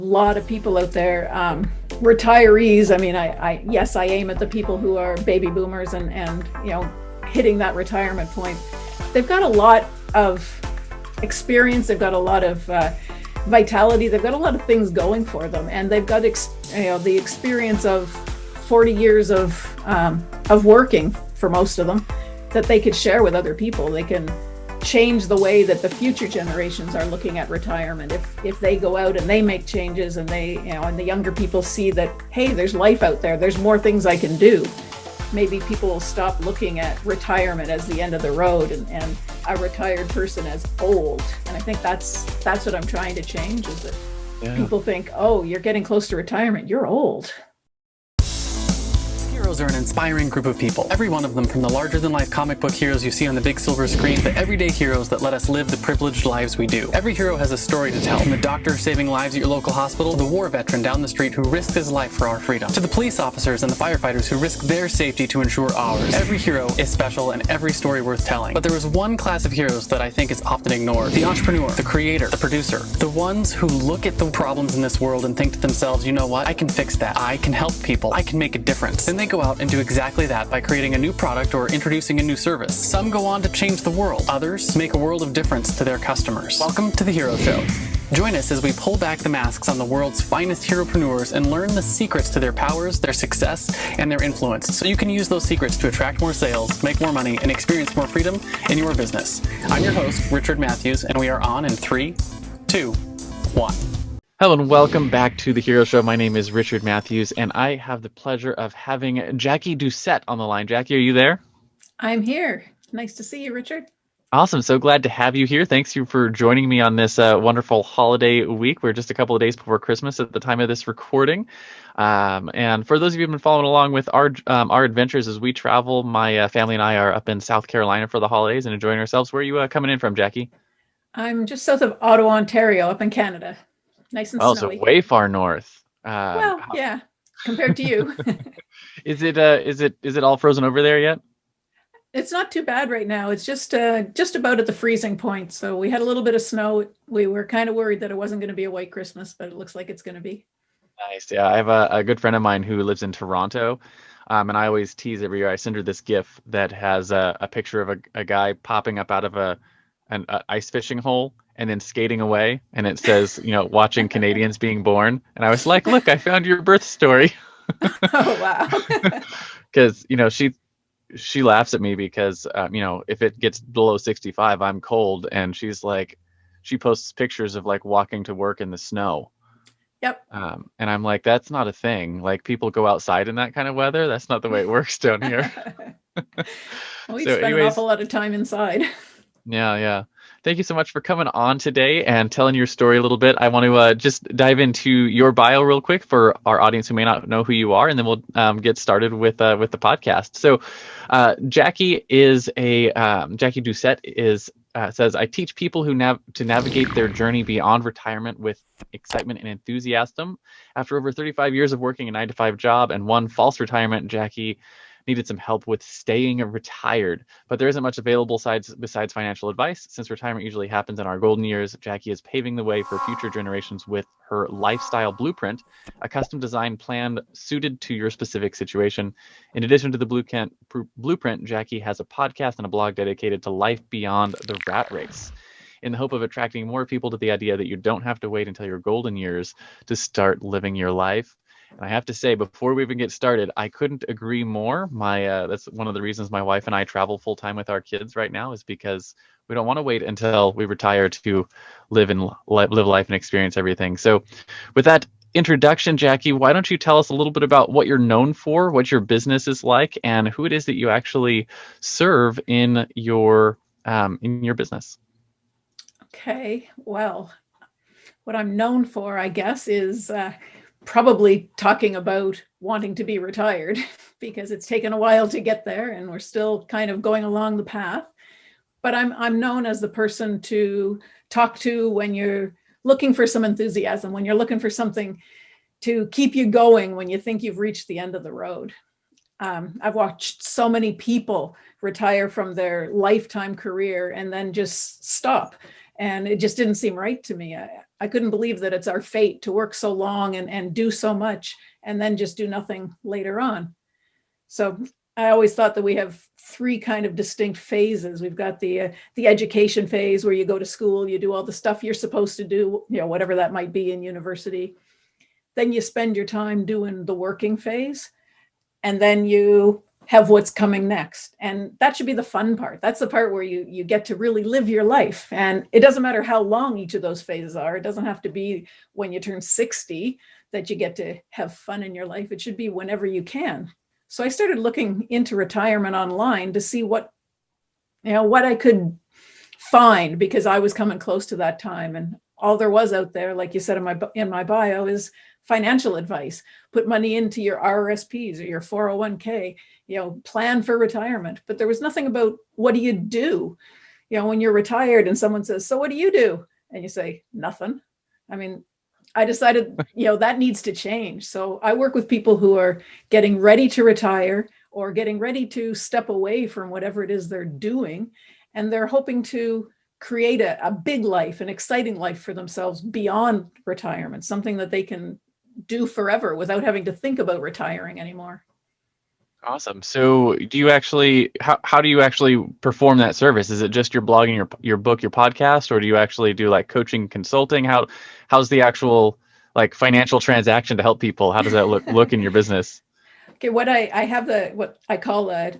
lot of people out there, retirees. I mean, yes, I aim at the people who are baby boomers and hitting that retirement point. They've got a lot of experience. They've got a lot of vitality. They've got a lot of things going for them, and they've got the experience of 40 years of working for most of them that they could share with other people. They can change the way that the future generations are looking at retirement if they go out and they make changes, and and the younger people see that, hey, there's life out there, there's more things I can do. Maybe people will stop looking at retirement as the end of the road and a retired person as old. And I think that's what I'm trying to change, is that people think, oh, you're getting close to retirement, you're old. Heroes are an inspiring group of people. Every one of them, from the larger-than-life comic book heroes you see on the big silver screen, to everyday heroes that let us live the privileged lives we do. Every hero has a story to tell, from the doctor saving lives at your local hospital, to the war veteran down the street who risked his life for our freedom, to the police officers and the firefighters who risk their safety to ensure ours. Every hero is special and every story worth telling. But there is one class of heroes that I think is often ignored: the entrepreneur, the creator, the producer, the ones who look at the problems in this world and think to themselves, you know what, I can fix that, I can help people, I can make a difference. Then they go out and do exactly that by creating a new product or introducing a new service. Some go on to change the world. Others make a world of difference to their customers. Welcome to The Hero Show. Join us as we pull back the masks on the world's finest heropreneurs and learn the secrets to their powers, their success, and their influence, so you can use those secrets to attract more sales, make more money, and experience more freedom in your business. I'm your host, Richard Matthews, and we are on in 3, 2, 1. Hello and welcome back to The Hero Show. My name is Richard Matthews, and I have the pleasure of having Jacquie Doucette on the line. Jacquie, are you there? I'm here. Nice to see you, Richard. Awesome. So glad to have you here. Thanks you for joining me on this wonderful holiday week. We're just a couple of days before Christmas at the time of this recording. And for those of you who've been following along with our adventures as we travel, my family and I are up in South Carolina for the holidays and enjoying ourselves. Where are you coming in from, Jacquie? I'm just south of Ottawa, Ontario, up in Canada. Nice and snowy. So way far north. Well, yeah, compared to you. Is it all frozen over there yet? It's not too bad right now. It's just about at the freezing point. So we had a little bit of snow. We were kind of worried that it wasn't going to be a white Christmas, but it looks like it's going to be. Nice. Yeah, I have a good friend of mine who lives in Toronto, and I always tease every year. I send her this GIF that has a picture of a guy popping up out of an ice fishing hole and then skating away, and it says, watching Canadians being born. And I was like, look, I found your birth story. Oh, wow. Because, she laughs at me because, if it gets below 65, I'm cold. And she's like, she posts pictures of like walking to work in the snow. Yep. And I'm like, that's not a thing. Like, people go outside in that kind of weather. That's not the way it works down here. Well, we spend an awful lot of time inside. Yeah. Thank you so much for coming on today and telling your story a little bit. I want to just dive into your bio real quick for our audience who may not know who you are, and then we'll get started with the podcast. So, Jacquie Doucette says, I teach people to navigate their journey beyond retirement with excitement and enthusiasm. After over 35 years of working a 9-to-5 job and one false retirement, Jacquie needed some help with staying retired, but there isn't much available besides financial advice. Since retirement usually happens in our golden years, Jacquie is paving the way for future generations with her lifestyle blueprint, a custom design plan suited to your specific situation. In addition to the blueprint, Jacquie has a podcast and a blog dedicated to life beyond the rat race, in the hope of attracting more people to the idea that you don't have to wait until your golden years to start living your life. And I have to say, before we even get started, I couldn't agree more. That's one of the reasons my wife and I travel full time with our kids right now, is because we don't want to wait until we retire to live life and experience everything. So with that introduction, Jacquie, why don't you tell us a little bit about what you're known for, what your business is like, and who it is that you actually serve in your business? Okay. Well, what I'm known for, I guess, is probably talking about wanting to be retired, because it's taken a while to get there and we're still kind of going along the path. But I'm known as the person to talk to when you're looking for some enthusiasm, when you're looking for something to keep you going when you think you've reached the end of the road. I've watched so many people retire from their lifetime career and then just stop. And it just didn't seem right to me. I couldn't believe that it's our fate to work so long and do so much and then just do nothing later on. So I always thought that we have three kind of distinct phases. We've got the education phase where you go to school, you do all the stuff you're supposed to do, whatever that might be in university. Then you spend your time doing the working phase, and then you have what's coming next. And that should be the fun part. That's the part where you get to really live your life. And it doesn't matter how long each of those phases are. It doesn't have to be when you turn 60 that you get to have fun in your life. It should be whenever you can. So I started looking into retirement online to see what I could find, because I was coming close to that time. And all there was out there, like you said in my bio, is financial advice. Put money into your RRSPs or your 401k, plan for retirement. But there was nothing about what do you do, when you're retired and someone says, so what do you do? And you say, nothing. I mean, I decided, that needs to change. So I work with people who are getting ready to retire or getting ready to step away from whatever it is they're doing. And they're hoping to create a big life, an exciting life for themselves beyond retirement, something that they can do forever without having to think about retiring anymore. Awesome. So do you actually, how do you actually perform that service? Is it just your blogging, your book, your podcast, or do you actually do like coaching, consulting? How's the actual like financial transaction to help people? How does that look in your business? Okay. What I have what I call a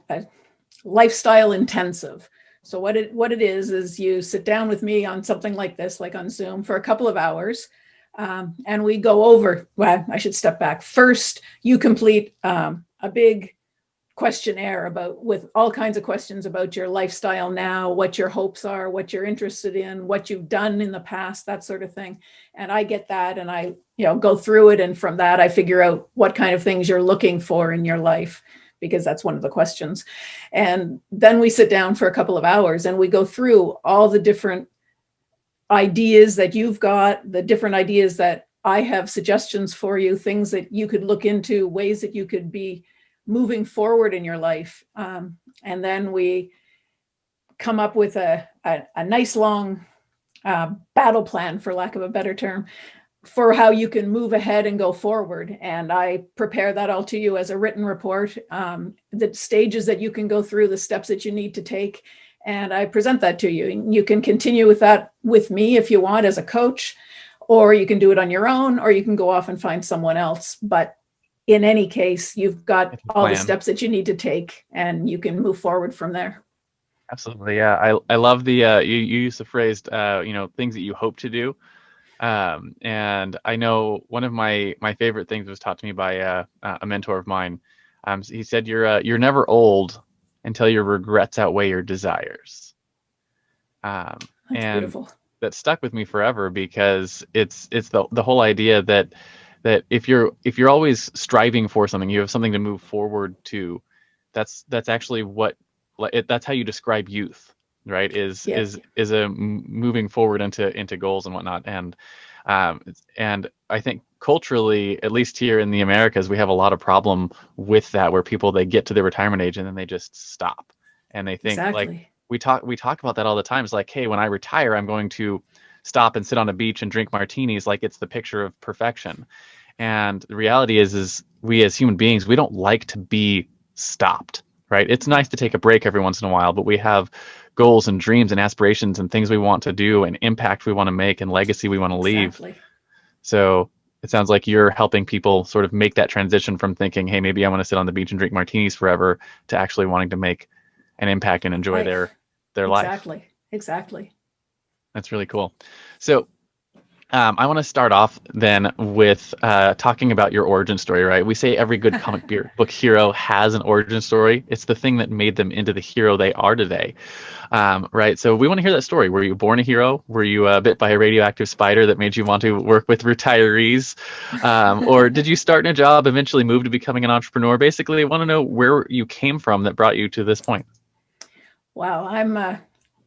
lifestyle intensive. So what it is you sit down with me on something like this, like on Zoom, for a couple of hours. And we go over, well, I should step back. First, you complete a big questionnaire with all kinds of questions about your lifestyle now, what your hopes are, what you're interested in, what you've done in the past, that sort of thing. And I get that, and I, go through it. And from that, I figure out what kind of things you're looking for in your life, because that's one of the questions. And then we sit down for a couple of hours and we go through all the different ideas that you've got, the different ideas that I have, suggestions for you, things that you could look into, ways that you could be moving forward in your life. And then we come up with a nice long battle plan, for lack of a better term, for how you can move ahead and go forward. And I prepare that all to you as a written report, the stages that you can go through, the steps that you need to take. And I present that to you. And you can continue with that with me if you want as a coach, or you can do it on your own, or you can go off and find someone else. But in any case, you've got all the steps that you need to take, and you can move forward from there. Absolutely. Yeah. I love the, you use the phrase, things that you hope to do. And I know one of my favorite things was taught to me by a mentor of mine. He said, you're never old until your regrets outweigh your desires. That's and beautiful. That stuck with me forever, because it's the whole idea that if you're always striving for something, you have something to move forward to. That's actually that's how you describe youth, right? Is a moving forward into goals and whatnot. And I think culturally, at least here in the Americas, we have a lot of problem with that, where people, they get to their retirement age and then they just stop, and they think, Exactly. like we talk about that all the time. It's like, hey, when I retire, I'm going to stop and sit on a beach and drink martinis, like it's the picture of perfection. And the reality is we as human beings, we don't like to be stopped, right? It's nice to take a break every once in a while, but we have goals and dreams and aspirations and things we want to do and impact we want to make and legacy we want to leave. Exactly. So it sounds like you're helping people sort of make that transition from thinking, hey, maybe I want to sit on the beach and drink martinis forever, to actually wanting to make an impact and enjoy their life. Exactly. That's really cool. So I want to start off then with talking about your origin story, right? We say every good comic book hero has an origin story. It's the thing that made them into the hero they are today, right? So we want to hear that story. Were you born a hero? Were you bit by a radioactive spider that made you want to work with retirees? Or did you start in a job, eventually move to becoming an entrepreneur? Basically, I want to know where you came from that brought you to this point. Wow,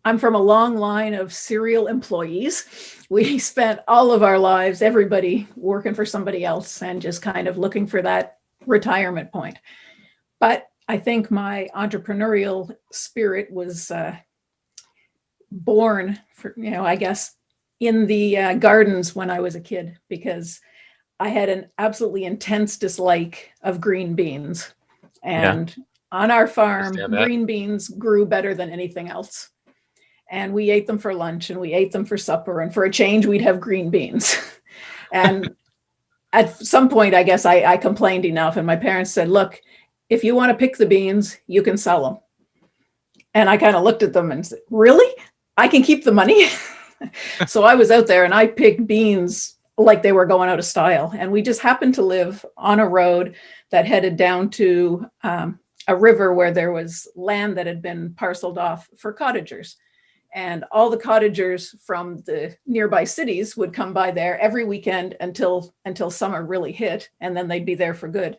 I'm from a long line of serial employees. We spent all of our lives, everybody working for somebody else and just kind of looking for that retirement point. But I think my entrepreneurial spirit was born, I guess, in the gardens when I was a kid, because I had an absolutely intense dislike of green beans. And on our farm, Understand that. green beans grew better than anything else. And we ate them for lunch and we ate them for supper. And for a change, we'd have green beans. And at some point, I guess I complained enough. And my parents said, look, if you want to pick the beans, you can sell them. And I kind of looked at them and said, really? I can keep the money? So I was out there and I picked beans like they were going out of style. And we just happened to live on a road that headed down to a river where there was land that had been parceled off for cottagers. And all the cottagers from the nearby cities would come by there every weekend until summer really hit, and then they'd be there for good.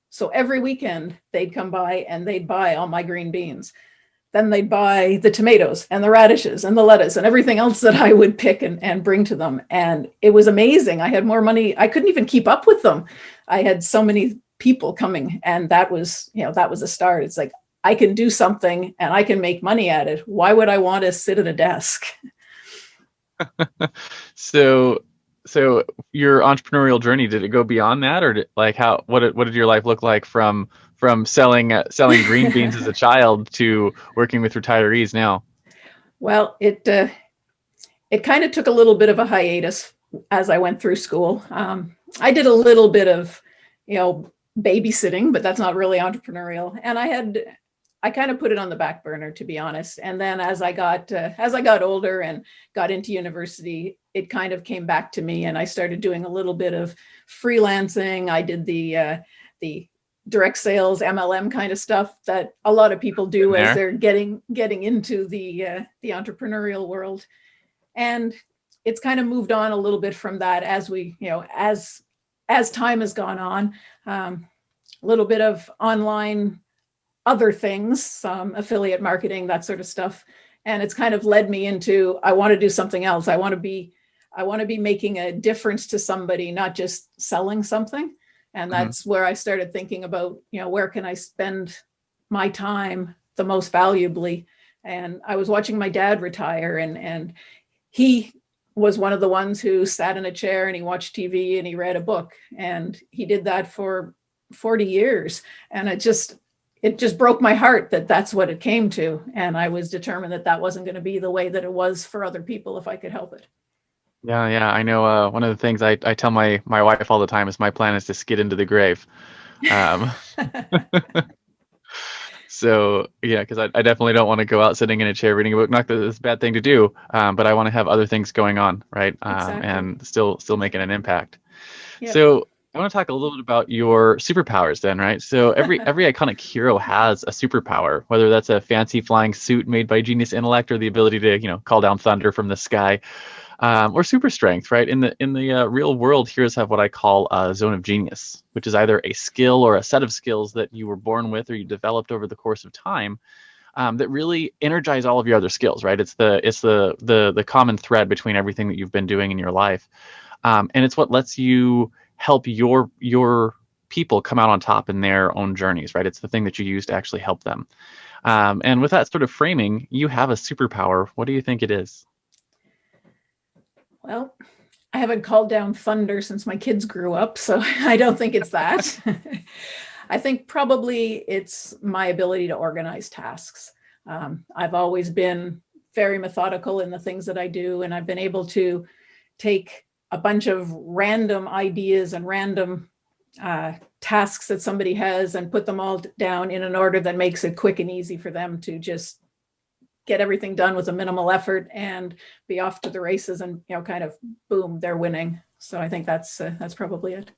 So every weekend they'd come by and they'd buy all my green beans. Then they'd buy the tomatoes and the radishes and the lettuce and everything else that I would pick and bring to them. And it was amazing. I had more money. I couldn't even keep up with them. I had so many people coming, and that was a start. It's like, I can do something and I can make money at it. Why would I want to sit at a desk? So your entrepreneurial journey, did it go beyond that, or what did your life look like from selling green beans as a child to working with retirees now? Well, it kind of took a little bit of a hiatus as I went through school. I did a little bit of, babysitting, but that's not really entrepreneurial. And I kind of put it on the back burner, to be honest. And then as I got older and got into university, it kind of came back to me, and I started doing a little bit of freelancing. I did the direct sales, MLM kind of stuff that a lot of people do as they're getting into the entrepreneurial world. And it's kind of moved on a little bit from that as we, as time has gone on, a little bit of online other things, some affiliate marketing, that sort of stuff. And it's kind of led me into, I want to do something else. I want to be making a difference to somebody, not just selling something. And that's where I started thinking about, where can I spend my time the most valuably? And I was watching my dad retire, and he was one of the ones who sat in a chair and he watched TV and he read a book, and he did that for 40 years. And it just broke my heart that that's what it came to. And I was determined that wasn't going to be the way that it was for other people if I could help it. Yeah, I know. One of the things I tell my wife all the time is my plan is to skid into the grave. So yeah, because I definitely don't want to go out sitting in a chair reading a book. Not that it's a bad thing to do, but I want to have other things going on, right? Exactly. And still making an impact. Yep. So I want to talk a little bit about your superpowers then, right? So every iconic hero has a superpower, whether that's a fancy flying suit made by genius intellect, or the ability to, call down thunder from the sky, or super strength, right? In the real world, heroes have what I call a zone of genius, which is either a skill or a set of skills that you were born with or you developed over the course of time, that really energize all of your other skills, right? It's the common thread between everything that you've been doing in your life, and it's what lets you help your people come out on top in their own journeys, right? It's the thing that you use to actually help them. And with that sort of framing, you have a superpower. What do you think it is? Well, I haven't called down thunder since my kids grew up, so I don't think it's that. I think probably it's my ability to organize tasks. I've always been very methodical in the things that I do, and I've been able to take a bunch of random ideas and random tasks that somebody has and put them all down in an order that makes it quick and easy for them to just get everything done with a minimal effort and be off to the races, and kind of boom, they're winning. So I think that's probably it.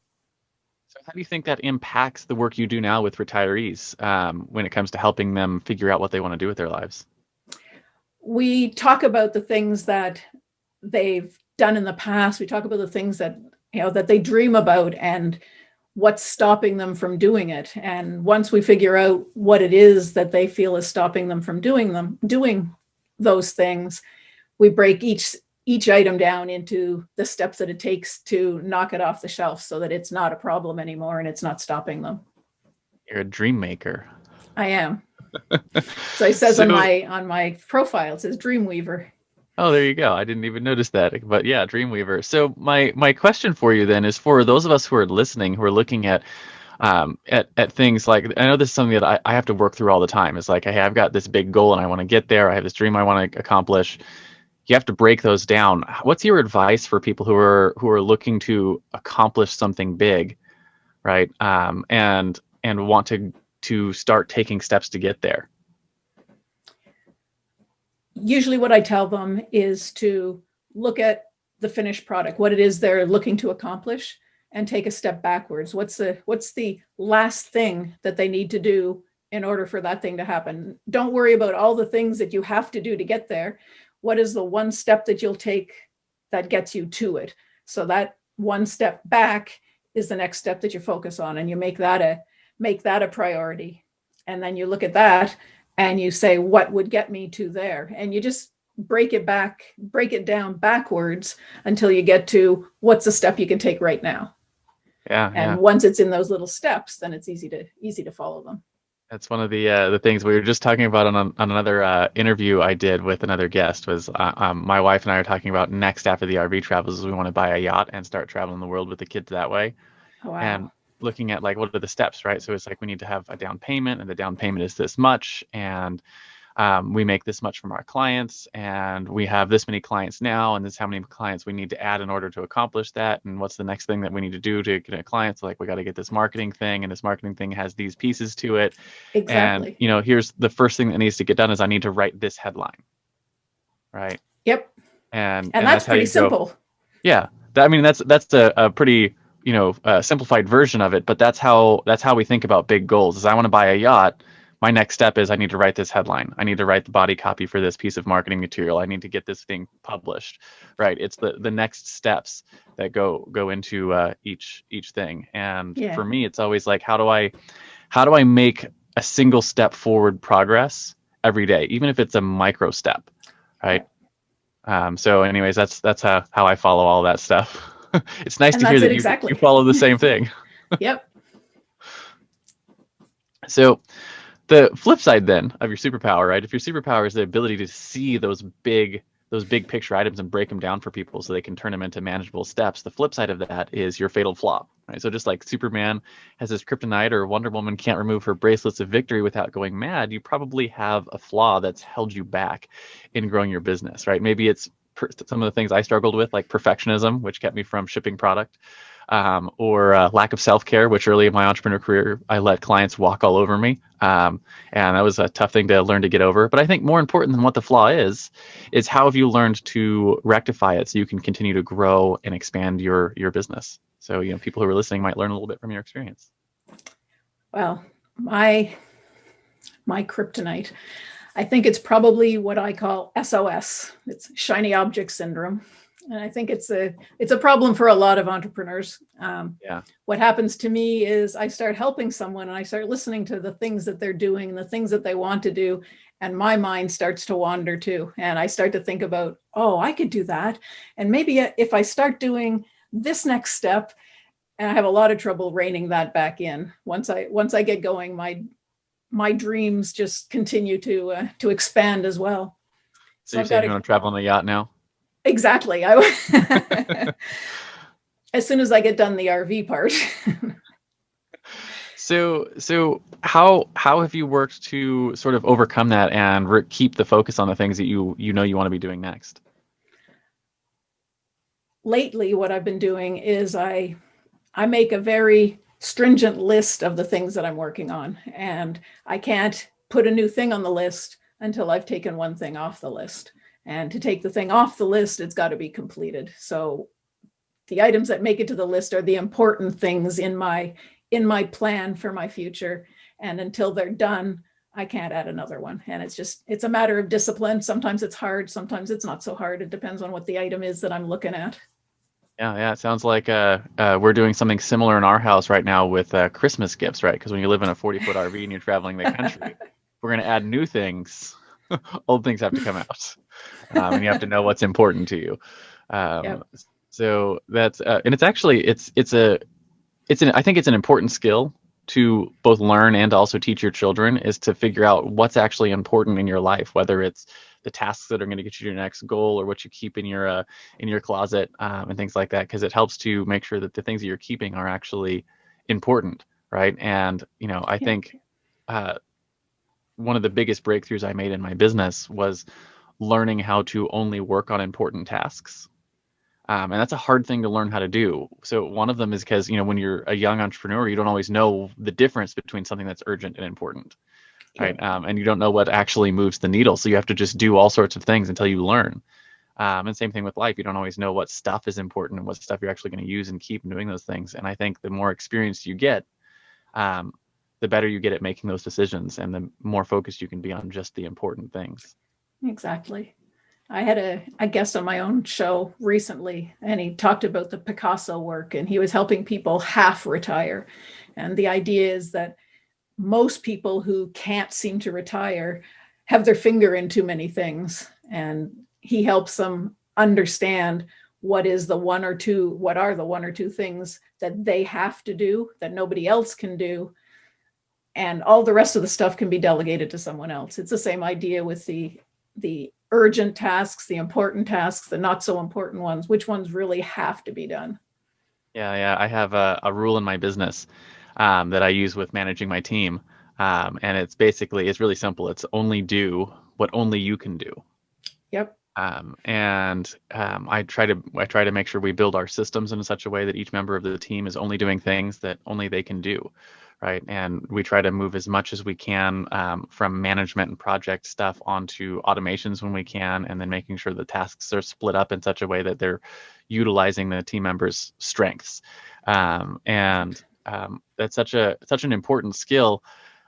So how do you think that impacts the work you do now with retirees, when it comes to helping them figure out what they want to do with their lives? We talk about the things that they've done in the past. We talk about the things that that they dream about and what's stopping them from doing it. And once we figure out what it is that they feel is stopping them from doing those things, we break each item down into the steps that it takes to knock it off the shelf so that it's not a problem anymore and it's not stopping them. You're a dream maker. I am. So it says on my profile, it says Dream Weaver. Oh, there you go. I didn't even notice that. But yeah, Dreamweaver. So my question for you then is for those of us who are listening, who are looking at things like, I know this is something that I have to work through all the time. It's like, hey, I've got this big goal and I want to get there. I have this dream I want to accomplish. You have to break those down. What's your advice for people who are looking to accomplish something big, right? And want to start taking steps to get there? Usually what I tell them is to look at the finished product, what it is they're looking to accomplish, and take a step backwards. What's the last thing that they need to do in order for that thing to happen? Don't worry about all the things that you have to do to get there. What is the one step that you'll take that gets you to it? So that one step back is the next step that you focus on, and you make that a priority. And then you look at that and you say, what would get me to there? And you just break it down backwards until you get to what's the step you can take right now. Yeah. And once it's in those little steps, then it's easy to follow them. That's one of the things we were just talking about on another interview I did with another guest. Was my wife and I are talking about next after the RV travels is we want to buy a yacht and start traveling the world with the kids that way. Oh, wow. And looking at like, what are the steps, right? So it's like we need to have a down payment, and the down payment is this much, and we make this much from our clients, and we have this many clients now, and this is how many clients we need to add in order to accomplish that, and what's the next thing that we need to do to get a client. So like, we got to get this marketing thing, and this marketing thing has these pieces to it. Exactly. And here's the first thing that needs to get done is I need to write this headline, right? Yep. And that's pretty simple. Yeah, that's a pretty simplified version of it, but that's how we think about big goals. Is I want to buy a yacht. My next step is I need to write this headline. I need to write the body copy for this piece of marketing material. I need to get this thing published, right? It's the next steps that go into each thing. And for me, it's always like, how do I make a single step forward progress every day, even if it's a micro step, right? So anyways, that's how I follow all that stuff. It's nice to hear that you follow the same thing. Yep. So the flip side then of your superpower, right? If your superpower is the ability to see those big picture items and break them down for people so they can turn them into manageable steps, the flip side of that is your fatal flaw, right? So just like Superman has his kryptonite, or Wonder Woman can't remove her bracelets of victory without going mad, you probably have a flaw that's held you back in growing your business, right? Maybe it's some of the things I struggled with, like perfectionism, which kept me from shipping product, or lack of self-care, which early in my entrepreneur career, I let clients walk all over me. And that was a tough thing to learn to get over. But I think more important than what the flaw is how have you learned to rectify it so you can continue to grow and expand your business? So, people who are listening might learn a little bit from your experience. Well, my kryptonite, I think it's probably what I call SOS. It's shiny object syndrome. And I think it's a problem for a lot of entrepreneurs. What happens to me is I start helping someone and I start listening to the things that they're doing and the things that they want to do. And my mind starts to wander too. And I start to think about, oh, I could do that. And maybe if I start doing this next step, and I have a lot of trouble reining that back in. Once I get going, my dreams just continue to expand as well. So you're saying you want to travel on a yacht now? Exactly. As soon as I get done the RV part. So how have you worked to sort of overcome that and keep the focus on the things that you want to be doing next? Lately, what I've been doing is I make a very stringent list of the things that I'm working on, and I can't put a new thing on the list until I've taken one thing off the list. And to take the thing off the list, it's got to be completed. So the items that make it to the list are the important things in my plan for my future. And until they're done, I can't add another one. And it's a matter of discipline. Sometimes it's hard. Sometimes it's not so hard. It depends on what the item is that I'm looking at. Yeah. It sounds like we're doing something similar in our house right now with Christmas gifts, right? Because when you live in a 40-foot RV and you're traveling the country, we're going to add new things. Old things have to come out. And you have to know what's important to you. Yep. So that's and it's actually I think it's an important skill to both learn and also teach your children, is to figure out what's actually important in your life, whether it's the tasks that are going to get you to your next goal, or what you keep in your closet, and things like that, because it helps to make sure that the things that you're keeping are actually important, right? And I think one of the biggest breakthroughs I made in my business was learning how to only work on important tasks. And that's a hard thing to learn how to do. So one of them is because, when you're a young entrepreneur, you don't always know the difference between something that's urgent and important, right? And you don't know what actually moves the needle. So you have to just do all sorts of things until you learn. And same thing with life. You don't always know what stuff is important and what stuff you're actually going to use and keep doing those things. And I think the more experience you get, the better you get at making those decisions, and the more focused you can be on just the important things. Exactly. I had a guest on my own show recently, and he talked about the Picasso work, and he was helping people half retire. And the idea is that most people who can't seem to retire have their finger in too many things. And he helps them understand what are the one or two things that they have to do that nobody else can do. And all the rest of the stuff can be delegated to someone else. It's the same idea with the urgent tasks, the important tasks, the not so important ones, which ones really have to be done. Yeah. I have a rule in my business that I use with managing my team. And it's really simple. It's only do what only you can do. Yep. I try to make sure we build our systems in such a way that each member of the team is only doing things that only they can do. Right. And we try to move as much as we can from management and project stuff onto automations when we can, and then making sure the tasks are split up in such a way that they're utilizing the team members' strengths. That's such an important skill.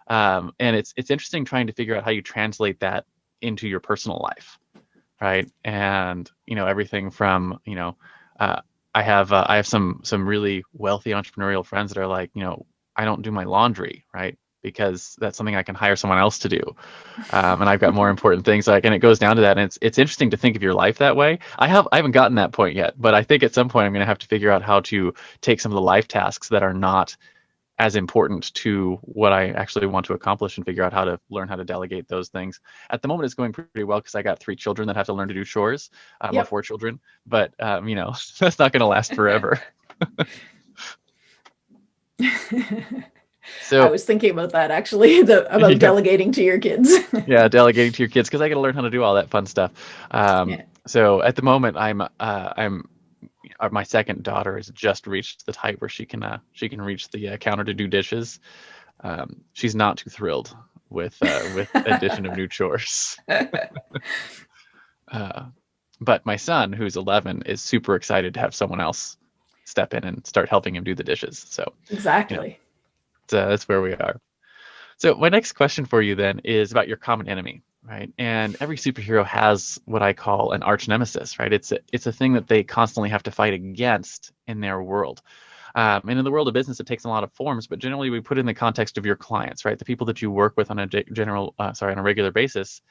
And it's interesting trying to figure out how you translate that into your personal life. Right. And, everything from, I have some really wealthy entrepreneurial friends that are like, I don't do my laundry, right? Because that's something I can hire someone else to do. And I've got more important things. And it goes down to that. And it's interesting to think of your life that way. I haven't gotten that point yet, but I think at some point I'm going to have to figure out how to take some of the life tasks that are not as important to what I actually want to accomplish and figure out how to learn how to delegate those things. At the moment, it's going pretty well because I got 3 children that have to learn to do chores, or 4 children, but that's not going to last forever. So I was thinking about that actually, about delegating to your kids. Yeah, delegating to your kids, because I got to learn how to do all that fun stuff. So at the moment, my second daughter has just reached the height where she can reach the counter to do dishes. She's not too thrilled with addition of new chores. But my son, who's 11, is super excited to have someone else step in and start helping him do the dishes. So exactly. That's where we are. So my next question for you then is about your common enemy, right? And every superhero has what I call an arch nemesis, right? It's a thing that they constantly have to fight against in their world. And in the world of business, it takes a lot of forms, but generally we put it in the context of your clients, right? The people that you work with on a regular basis.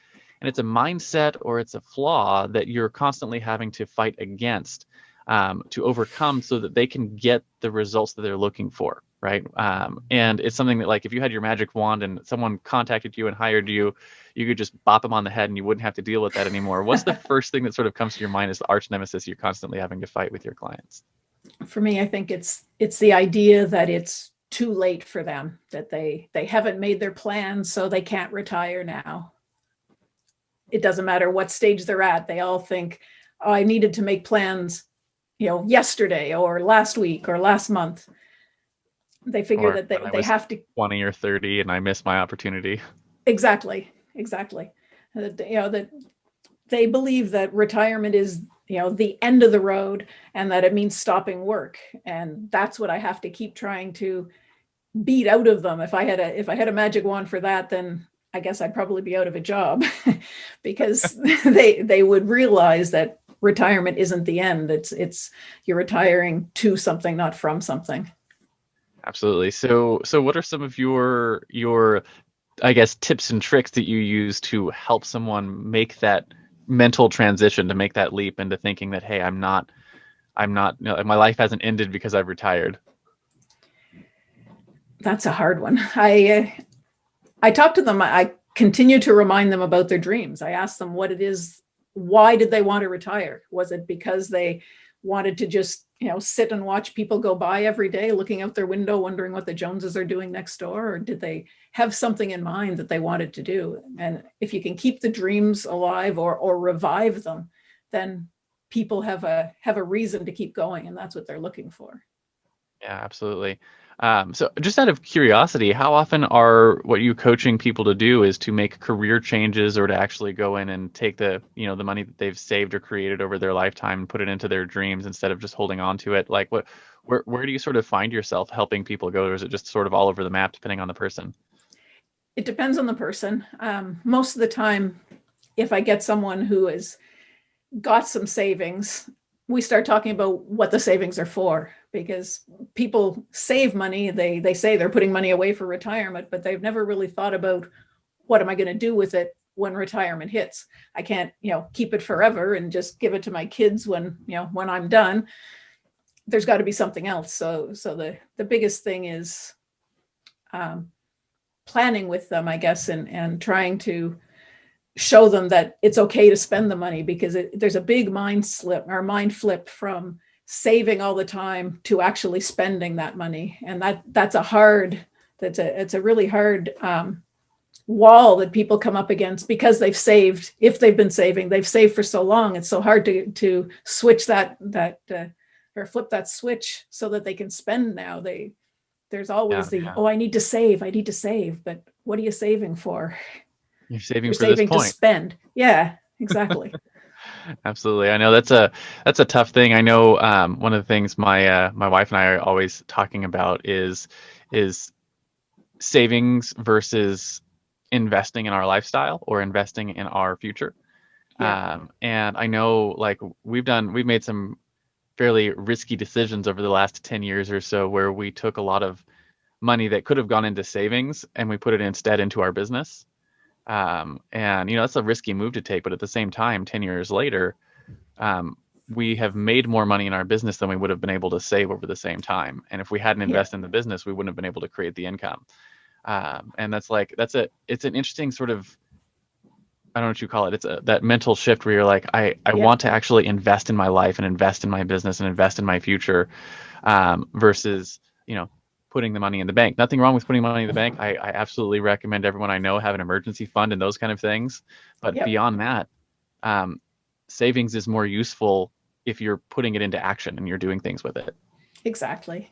And it's a mindset or it's a flaw that you're constantly having to fight against to overcome so that they can get the results that they're looking for, right? And it's something that, like, if you had your magic wand and someone contacted you and hired you, you could just bop them on the head and you wouldn't have to deal with that anymore. What's the first thing that sort of comes to your mind as the arch nemesis you're constantly having to fight with your clients? For me, I think it's the idea that it's too late for them, that they haven't made their plans, so they can't retire now. It doesn't matter what stage they're at. They all think, oh, I needed to make plans, yesterday or last week or last month. They figure that they have to 20 or 30 and I missed my opportunity. Exactly. That they believe that retirement is, the end of the road, and that it means stopping work. And that's what I have to keep trying to beat out of them. If I had a magic wand for that, then I guess I'd probably be out of a job because they would realize that retirement isn't the end. It's you're retiring to something, not from something. Absolutely. So what are some of your I guess tips and tricks that you use to help someone make that mental transition, to make that leap into thinking that, hey, I'm not my life hasn't ended because I've retired? That's a hard one. I talk to them. I continue to remind them about their dreams. I ask them what it is. Why did they want to retire? Was it because they wanted to just, sit and watch people go by every day, looking out their window, wondering what the Joneses are doing next door? Or did they have something in mind that they wanted to do? And if you can keep the dreams alive or revive them, then people have a reason to keep going, and that's what they're looking for. Yeah, absolutely. So just out of curiosity, how often are what you coaching people to do is to make career changes or to actually go in and take the money that they've saved or created over their lifetime and put it into their dreams instead of just holding on to it? Like where do you sort of find yourself helping people go, or is it just sort of all over the map depending on the person? It depends on the person. Most of the time, if I get someone who has got some savings, we start talking about what the savings are for, because people save money. They say they're putting money away for retirement, but they've never really thought about, what am I going to do with it when retirement hits? I can't, keep it forever and just give it to my kids when I'm done. There's got to be something else. So the biggest thing is planning with them, I guess, and trying to show them that it's okay to spend the money, because there's a big mind flip from saving all the time to actually spending that money. And it's a really hard wall that people come up against, because they've saved. If they've been saving, they've saved for so long, it's so hard to switch that or flip that switch so that they can spend now. There's always I need to save, but what are you saving for? You're saving You're for saving this point. to spend. Yeah, exactly. Absolutely. I know that's a tough thing. I know one of the things my wife and I are always talking about is savings versus investing in our lifestyle or investing in our future. Yeah. And I know, like, we've made some fairly risky decisions over the last 10 years or so, where we took a lot of money that could have gone into savings and we put it instead into our business. And that's a risky move to take, but at the same time, 10 years later, we have made more money in our business than we would have been able to save over the same time. And if we hadn't invested in the business, we wouldn't have been able to create the income. And it's an interesting sort of, I don't know what you call it. It's that mental shift where you're like, I want to actually invest in my life and invest in my business and invest in my future, versus, putting the money in the bank. Nothing wrong with putting money in the bank. I absolutely recommend everyone I know have an emergency fund and those kind of things. But beyond that, savings is more useful if you're putting it into action and you're doing things with it. Exactly.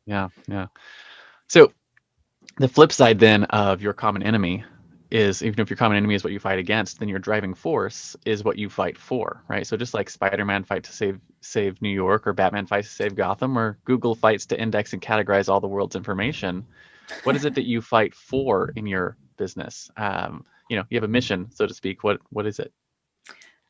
Yeah. So the flip side then of your common enemy is, even if your common enemy is what you fight against, then your driving force is what you fight for, right? So just like Spider-Man fight to save New York, or Batman fights to save Gotham, or Google fights to index and categorize all the world's information, what is it that you fight for in your business? You have a mission, so to speak. What is it?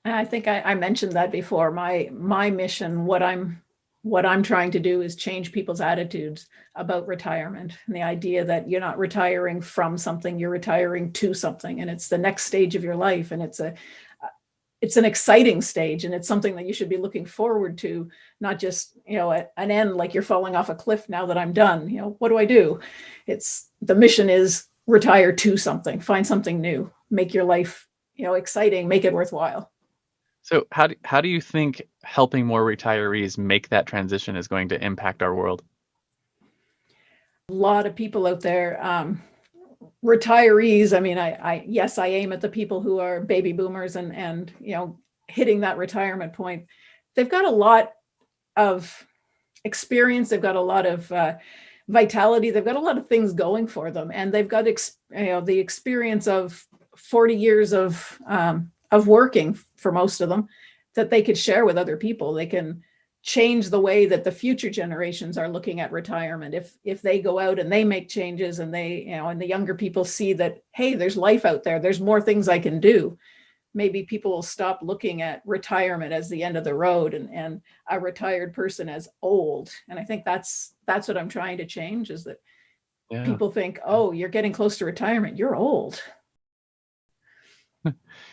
I think I mentioned that before. My mission, what I'm trying to do, is change people's attitudes about retirement, and the idea that you're not retiring from something, you're retiring to something, and it's the next stage of your life, and it's an exciting stage, and it's something that you should be looking forward to, not just an end, like you're falling off a cliff now that I'm done. What do I do? The mission is retire to something, find something new, make your life exciting, make it worthwhile. So how do you think helping more retirees make that transition is going to impact our world? A lot of people out there, retirees. I mean, I aim at the people who are baby boomers and hitting that retirement point. They've got a lot of experience. They've got a lot of vitality. They've got a lot of things going for them, and they've got the experience of 40 years of working, for most of them, that they could share with other people. They can change the way that the future generations are looking at retirement. If they go out and they make changes, and and the younger people see that, hey, there's life out there, there's more things I can do. Maybe people will stop looking at retirement as the end of the road, and a retired person as old. And I think that's what I'm trying to change, is that people think, oh, you're getting close to retirement, you're old.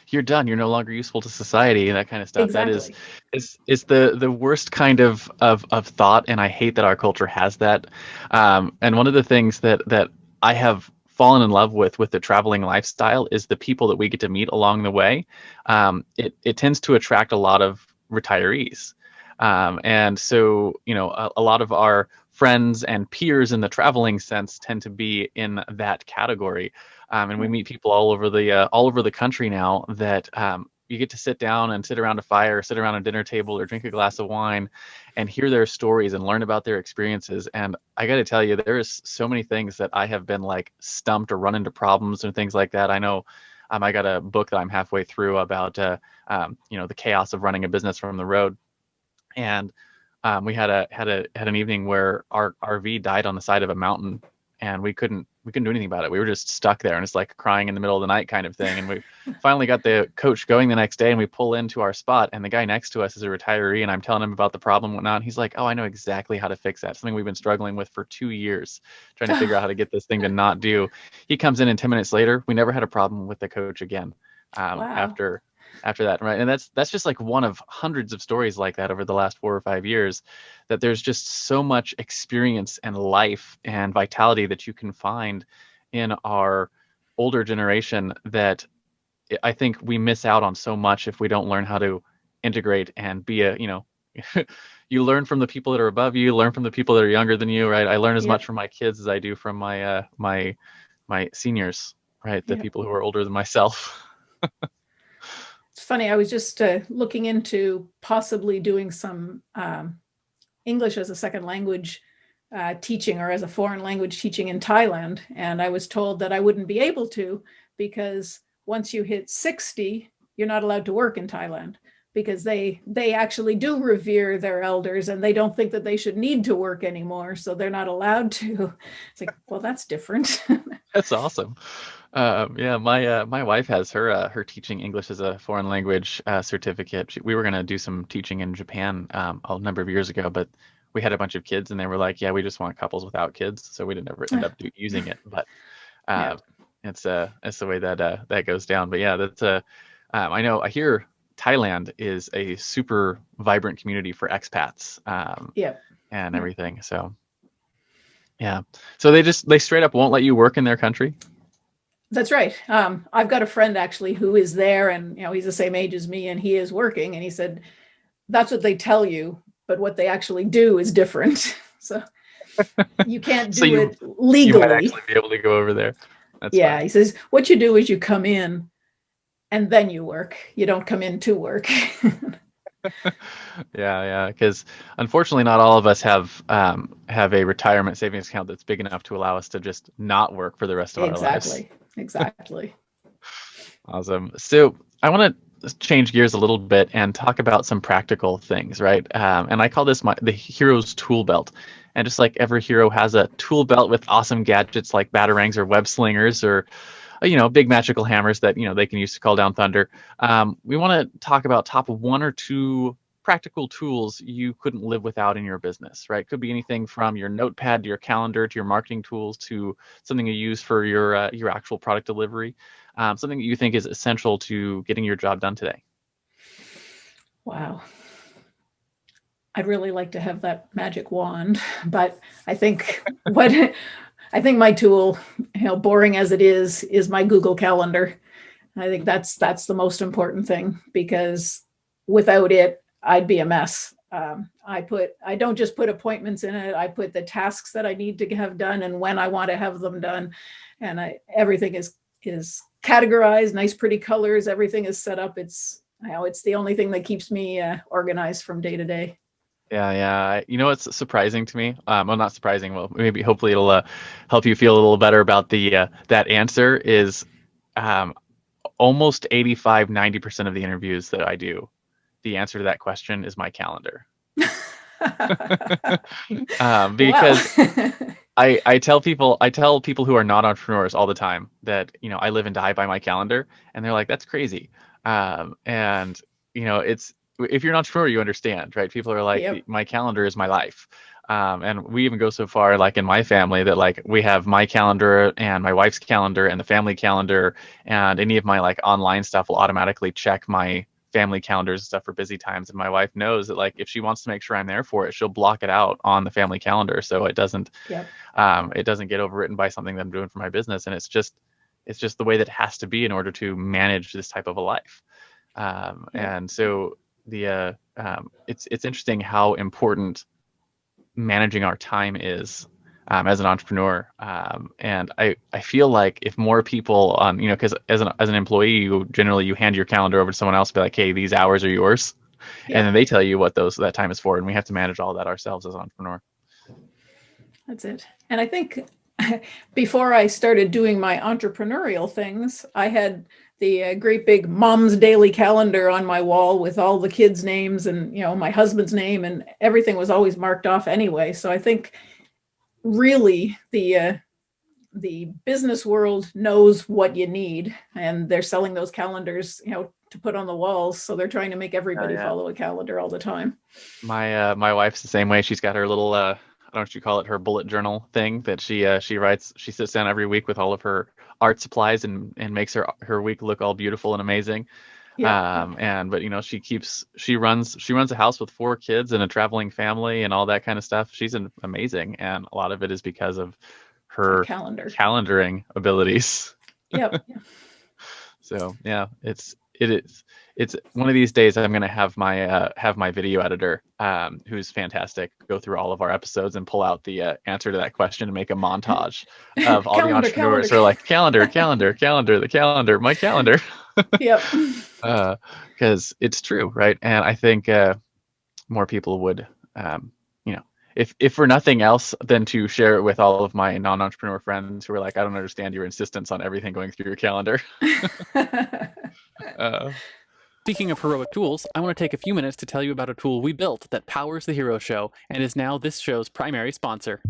You're done. You're no longer useful to society, and that kind of stuff. Exactly. That is the worst kind of thought, and I hate that our culture has that. And one of the things that I have fallen in love with the traveling lifestyle is the people that we get to meet along the way. It tends to attract a lot of retirees. And so, a lot of our friends and peers in the traveling sense tend to be in that category. And we meet people all over the country now that you get to sit down and sit around a fire, sit around a dinner table, or drink a glass of wine and hear their stories and learn about their experiences. And I got to tell you, there is so many things that I have been like stumped or run into problems and things like that. I know I got a book that I'm halfway through about, the chaos of running a business from the road. And we had an evening where our RV died on the side of a mountain, and we couldn't do anything about it. We were just stuck there, and it's like crying in the middle of the night kind of thing. And we finally got the coach going the next day, and we pull into our spot, and the guy next to us is a retiree, and I'm telling him about the problem and whatnot. And he's like, "Oh, I know exactly how to fix that. Something we've been struggling with for 2 years, trying to figure out how to get this thing to not do." He comes in, and 10 minutes later, we never had a problem with the coach again. Wow. After that, right? And that's just like one of hundreds of stories like that over the last 4 or 5 years, that there's just so much experience and life and vitality that you can find in our older generation that I think we miss out on so much if we don't learn how to integrate and be you learn from the people that are above you, learn from the people that are younger than you, right? I learn as much from my kids as I do from my my seniors, right? The people who are older than myself. It's funny. I was just looking into possibly doing some English as a second language teaching, or as a foreign language teaching in Thailand. And I was told that I wouldn't be able to, because once you hit 60, you're not allowed to work in Thailand, because they actually do revere their elders, and they don't think that they should need to work anymore. So they're not allowed to. It's like, well, that's different. That's awesome. My wife has her teaching English as a foreign language certificate. We were going to do some teaching in Japan a number of years ago, but we had a bunch of kids, and they were like, "Yeah, we just want couples without kids," so we didn't ever end up using it. But it's the way that goes down. But yeah, that's I hear Thailand is a super vibrant community for expats. And everything. So yeah, so they straight up won't let you work in their country. That's right. I've got a friend actually who is there, and he's the same age as me, and he is working, and he said that's what they tell you, but what they actually do is different. So you can't do it legally. You might actually be able to go over there. That's fine. He says what you do is you come in and then you work. You don't come in to work. Yeah, because unfortunately not all of us have a retirement savings account that's big enough to allow us to just not work for the rest of our lives. Exactly. Awesome. So I want to change gears a little bit and talk about some practical things, right? And I call this the hero's tool belt. And just like every hero has a tool belt with awesome gadgets like batarangs or web slingers or big magical hammers that they can use to call down thunder. We want to talk about top 1 or 2 practical tools you couldn't live without in your business, right? Could be anything from your notepad to your calendar to your marketing tools to something you use for your actual product delivery. Something that you think is essential to getting your job done today. Wow. I'd really like to have that magic wand, but I think my tool, boring as it is my Google Calendar. I think that's the most important thing, because without it, I'd be a mess. I don't just put appointments in it. I put the tasks that I need to have done and when I want to have them done. And everything is categorized, nice, pretty colors. Everything is set up. It's the only thing that keeps me organized from day to day. Yeah. It's surprising to me. Well, not surprising. Well, maybe hopefully it'll help you feel a little better about that answer is almost 85-90% of the interviews that I do, the answer to that question is my calendar. Because I tell people who are not entrepreneurs all the time that I live and die by my calendar, and they're like, that's crazy. And it's, if you're an entrepreneur, you understand, right? People are like, yep. My calendar is my life. And we even go so far, like in my family, that like we have my calendar and my wife's calendar and the family calendar, and any of my like online stuff will automatically check my family calendars and stuff for busy times. And my wife knows that like if she wants to make sure I'm there for it, she'll block it out on the family calendar so it doesn't Yep. it doesn't get overwritten by something that I'm doing for my business. And it's just the way that it has to be in order to manage this type of a life. And so it's interesting how important managing our time is as an entrepreneur. And I feel like if more people on, because as an employee, you hand your calendar over to someone else, be like, hey, these hours are yours. Yep. And then they tell you what that time is for. And we have to manage all that ourselves as an entrepreneur. That's it. And I think before I started doing my entrepreneurial things, I had the great big mom's daily calendar on my wall with all the kids' names and, my husband's name, and everything was always marked off anyway. So I think really the business world knows what you need, and they're selling those calendars, to put on the walls. So they're trying to make everybody follow a calendar all the time. My wife's the same way. She's got her little I don't know what you call it, her bullet journal thing that she writes. She sits down every week with all of her art supplies and makes her week look all beautiful and amazing. Yeah. But she runs a house with 4 kids and a traveling family and all that kind of stuff. She's amazing, and a lot of it is because of her calendaring abilities. Yep. So yeah, it's one of these days I'm going to have my video editor, who's fantastic, go through all of our episodes and pull out the answer to that question and make a montage of all the entrepreneurs who are like, calendar, the calendar, my calendar. Yep. Because it's true, right? And I think more people would, if for nothing else, than to share it with all of my non-entrepreneur friends who are like, I don't understand your insistence on everything going through your calendar. Speaking of heroic tools, I want to take a few minutes to tell you about a tool we built that powers the Hero Show and is now this show's primary sponsor.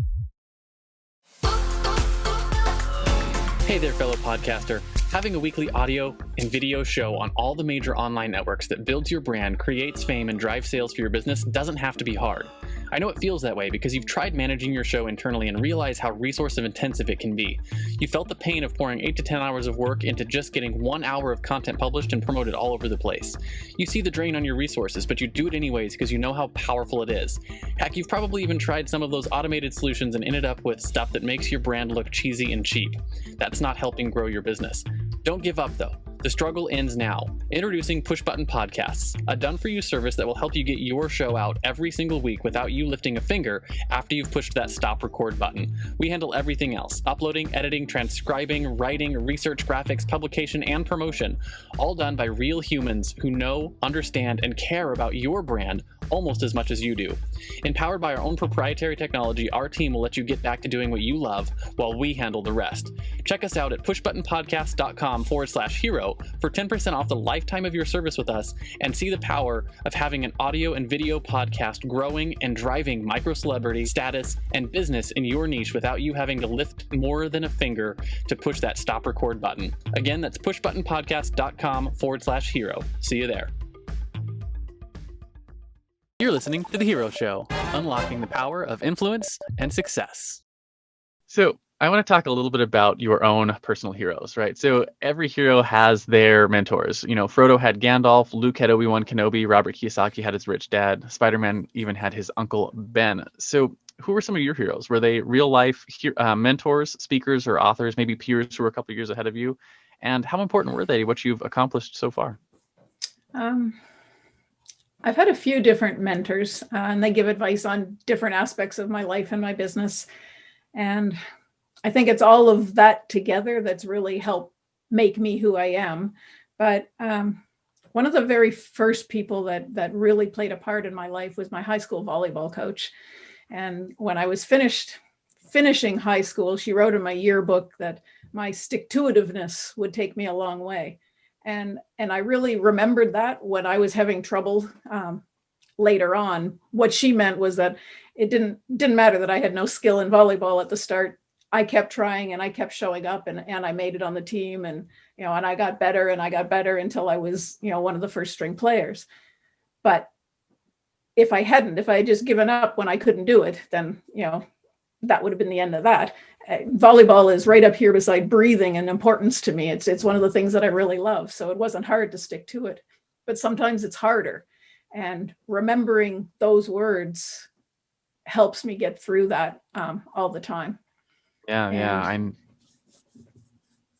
Hey there, fellow podcaster. Having a weekly audio and video show on all the major online networks that builds your brand, creates fame, and drives sales for your business doesn't have to be hard. I know it feels that way because you've tried managing your show internally and realize how resource intensive it can be. You felt the pain of pouring 8 to 10 hours of work into just getting 1 hour of content published and promoted all over the place. You see the drain on your resources, but you do it anyways because you know how powerful it is. Heck, you've probably even tried some of those automated solutions and ended up with stuff that makes your brand look cheesy and cheap. That's not helping grow your business. Don't give up though. The struggle ends now. Introducing Push Button Podcasts, a done-for-you service that will help you get your show out every single week without you lifting a finger after you've pushed that stop record button. We handle everything else: uploading, editing, transcribing, writing, research, graphics, publication, and promotion, all done by real humans who know, understand, and care about your brand almost as much as you do. Empowered by our own proprietary technology, our team will let you get back to doing what you love while we handle the rest. Check us out at pushbuttonpodcast.com/hero for 10% off the lifetime of your service with us, and see the power of having an audio and video podcast growing and driving micro celebrity status and business in your niche without you having to lift more than a finger to push that stop record button. Again, that's pushbuttonpodcast.com/hero. See you there. You're listening to The Hero Show, unlocking the power of influence and success. So I want to talk a little bit about your own personal heroes, right? So every hero has their mentors. Frodo had Gandalf, Luke had Obi-Wan Kenobi, Robert Kiyosaki had his rich dad, Spider-Man even had his uncle Ben. So who were some of your heroes? Were they real life mentors, speakers, or authors, maybe peers who were a couple of years ahead of you? And how important were they, what you've accomplished so far? I've had a few different mentors, and they give advice on different aspects of my life and my business. And I think it's all of that together that's really helped make me who I am. But one of the very first people that really played a part in my life was my high school volleyball coach. And when I was finishing high school, she wrote in my yearbook that my stick-to-itiveness would take me a long way. And I really remembered that when I was having trouble later on. What she meant was that it didn't matter that I had no skill in volleyball at the start. I kept trying and I kept showing up, and I made it on the team, and and I got better until I was one of the first string players. But if I had just given up when I couldn't do it, then that would have been the end of that. Volleyball is right up here beside breathing in importance to me. It's one of the things that I really love. So it wasn't hard to stick to it. but sometimes it's harder. And remembering those words helps me get through that all the time. Yeah.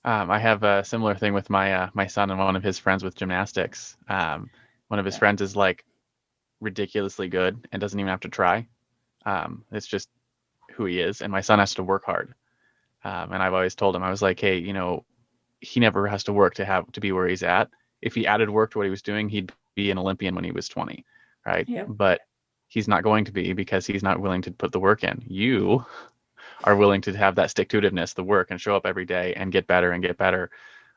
I have a similar thing with my son and one of his friends with gymnastics. One of his friends is like ridiculously good and doesn't even have to try. It's just who he is, and my son has to work hard. And I've always told him, I was like, hey, he never has to work to be where he's at. If he added work to what he was doing, he'd be an Olympian when he was 20, right? Yep. But he's not going to be, because he's not willing to put the work in. You are willing to have that stick-to-itiveness, the work, and show up every day and get better and get better.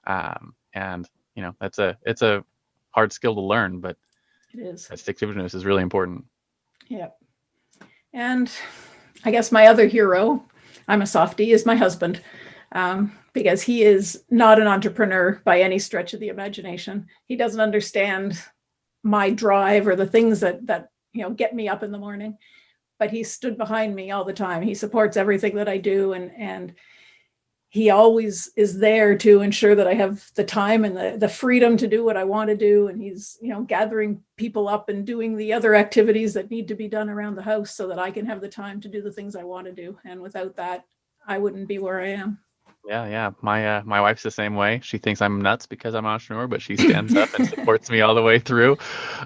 And it's a hard skill to learn, but It is. that stick-to-itiveness is really important. Yeah. And I guess my other hero, I'm a softie, is my husband, because he is not an entrepreneur by any stretch of the imagination. He doesn't understand my drive or the things that get me up in the morning, but he stood behind me all the time. He supports everything that I do, and he always is there to ensure that I have the time and the freedom to do what I want to do. And he's, gathering people up and doing the other activities that need to be done around the house so that I can have the time to do the things I want to do. And without that, I wouldn't be where I am. Yeah. My wife's the same way. She thinks I'm nuts because I'm an entrepreneur, but she stands up and supports me all the way through.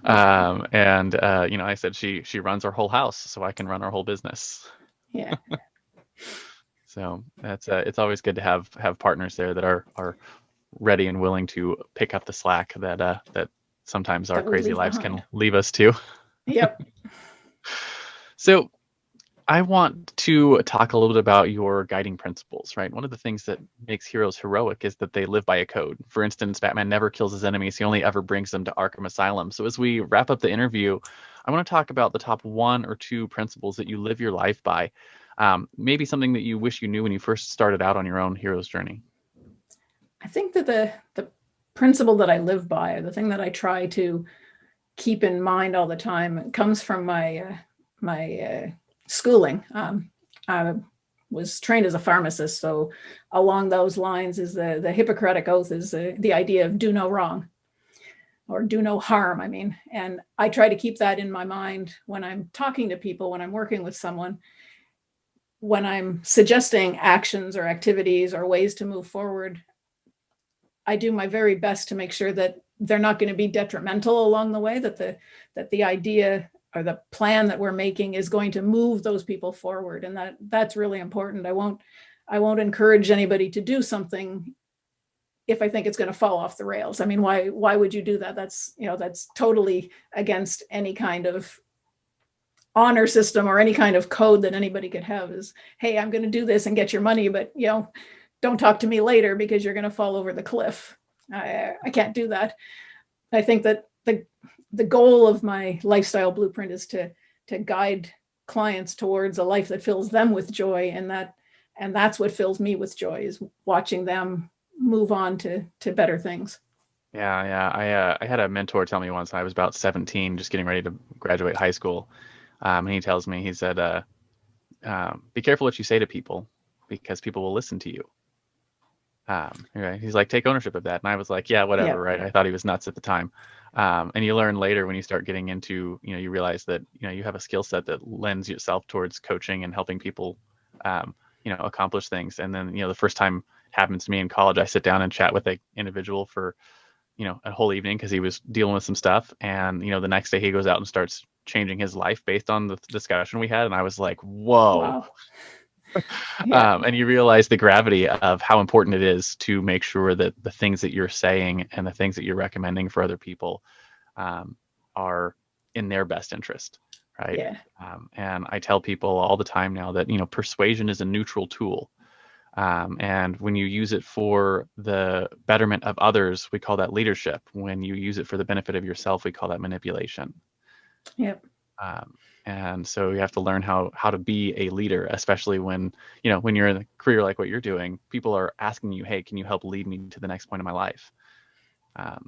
I said she runs our whole house, so I can run our whole business. Yeah. So it's always good to have partners there that are ready and willing to pick up the slack that sometimes our crazy lives can leave us to. Yep. So I want to talk a little bit about your guiding principles, right? One of the things that makes heroes heroic is that they live by a code. For instance, Batman never kills his enemies. He only ever brings them to Arkham Asylum. So as we wrap up the interview, I want to talk about the top 1 or 2 principles that you live your life by. Maybe something that you wish you knew when you first started out on your own hero's journey. I think that the principle that I live by, the thing that I try to keep in mind all the time, comes from my schooling. I was trained as a pharmacist, so along those lines is the Hippocratic Oath, is the idea of do no wrong, or do no harm, and I try to keep that in my mind when I'm talking to people, when I'm working with someone, when I'm suggesting actions or activities or ways to move forward. I do my very best to make sure that they're not going to be detrimental along the way, that the idea or the plan that we're making is going to move those people forward. And that's really important. I won't encourage anybody to do something if I think it's going to fall off the rails. Why would you do that? That's totally against any kind of honor system or any kind of code that anybody could have. Is, hey, I'm going to do this and get your money, but don't talk to me later because you're going to fall over the cliff. I can't do that. I think that the goal of my lifestyle blueprint is to guide clients towards a life that fills them with joy, and that's what fills me with joy, is watching them move on to better things. Yeah. I had a mentor tell me once when I was about 17, just getting ready to graduate high school, and he tells me, he said, be careful what you say to people, because people will listen to you. Right. He's like, take ownership of that. And I was like, yeah, whatever. Yeah. Right. I thought he was nuts at the time. And you learn later when you start getting into, you realize that, you have a skill set that lends yourself towards coaching and helping people, accomplish things. And then, the first time it happens to me in college, I sit down and chat with an individual for, a whole evening because he was dealing with some stuff. And, the next day he goes out and starts changing his life based on the discussion we had. And I was like, whoa. Wow. Yeah. And you realize the gravity of how important it is to make sure that the things that you're saying and the things that you're recommending for other people are in their best interest, right? Yeah. And I tell people all the time now that, persuasion is a neutral tool. And when you use it for the betterment of others, we call that leadership. When you use it for the benefit of yourself, we call that manipulation. Yep. And so you have to learn how to be a leader, especially when you're in a career like what you're doing, people are asking you, hey, can you help lead me to the next point of my life? Yeah,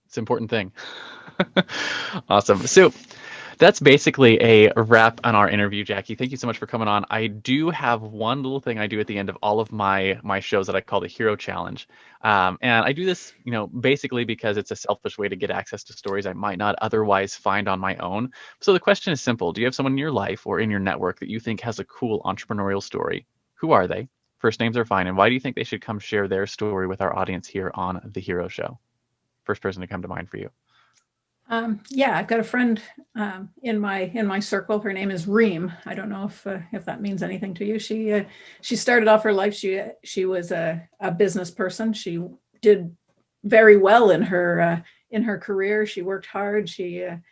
it's an important thing. Awesome. So That's basically a wrap on our interview, Jackie. Thank you so much for coming on. I do have one little thing I do at the end of all of my shows that I call the Hero Challenge. And I do this, basically because it's a selfish way to get access to stories I might not otherwise find on my own. So the question is simple. Do you have someone in your life or in your network that you think has a cool entrepreneurial story? Who are they? First names are fine. And why do you think they should come share their story with our audience here on The Hero Show? First person to come to mind for you. Yeah, I've got a friend in my circle. Her name is Reem. I don't know if that means anything to you. She started off her life. She was a business person. She did very well in her career. She worked hard. And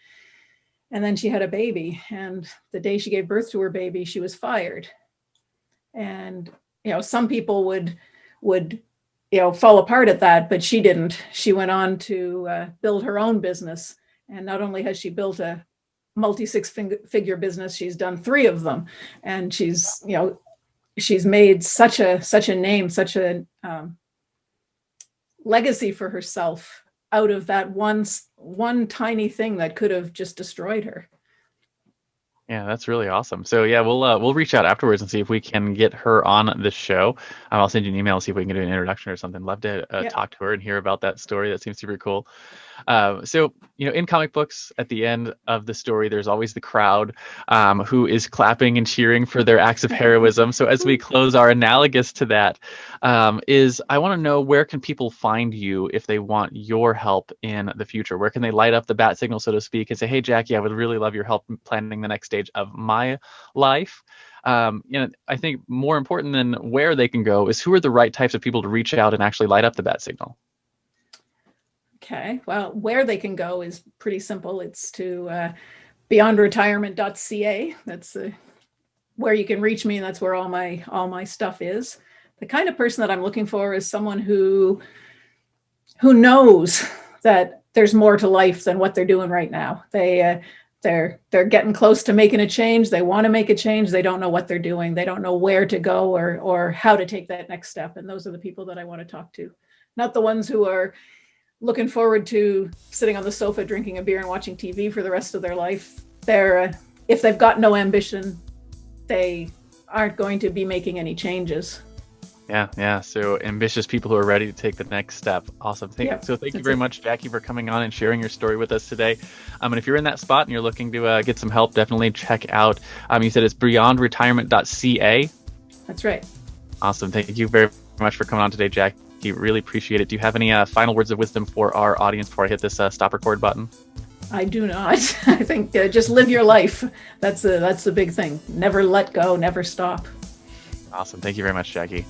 then she had a baby. And the day she gave birth to her baby, she was fired. And some people would fall apart at that, but she didn't. She went on to build her own business. And not only has she built a multi-six-figure business, she's done 3 of them. And she's made such a name, such a legacy for herself out of that one tiny thing that could have just destroyed her. Yeah, that's really awesome. So yeah, we'll reach out afterwards and see if we can get her on the show. I'll send you an email and see if we can do an introduction or something. Love to talk to her and hear about that story. That seems super cool. So in comic books, at the end of the story, there's always the crowd who is clapping and cheering for their acts of heroism. So as we close, our analogous to that is I want to know, where can people find you if they want your help in the future? Where can they light up the bat signal, so to speak, and say, hey, Jackie, I would really love your help planning the next stage of my life? I think more important than where they can go is who are the right types of people to reach out and actually light up the bat signal. Okay, well, where they can go is pretty simple. It's to beyondretirement.ca. That's where you can reach me, and that's where all my stuff is. The kind of person that I'm looking for is someone who knows that there's more to life than what they're doing right now. They're getting close to making a change. They want to make a change. They don't know what they're doing. They don't know where to go or how to take that next step. And those are the people that I want to talk to, not the ones who are looking forward to sitting on the sofa, drinking a beer and watching TV for the rest of their life. If they've got no ambition, they aren't going to be making any changes. Yeah. So ambitious people who are ready to take the next step. Awesome. Thank you very much, Jackie, for coming on and sharing your story with us today. And if you're in that spot and you're looking to get some help, definitely check out, you said it's beyondretirement.ca. That's right. Awesome. Thank you very much for coming on today, Jackie. Really appreciate it. Do you have any final words of wisdom for our audience before I hit this stop record button? I do not. I think just live your life. That's the big thing. Never let go, never stop. Awesome. Thank you very much, Jackie.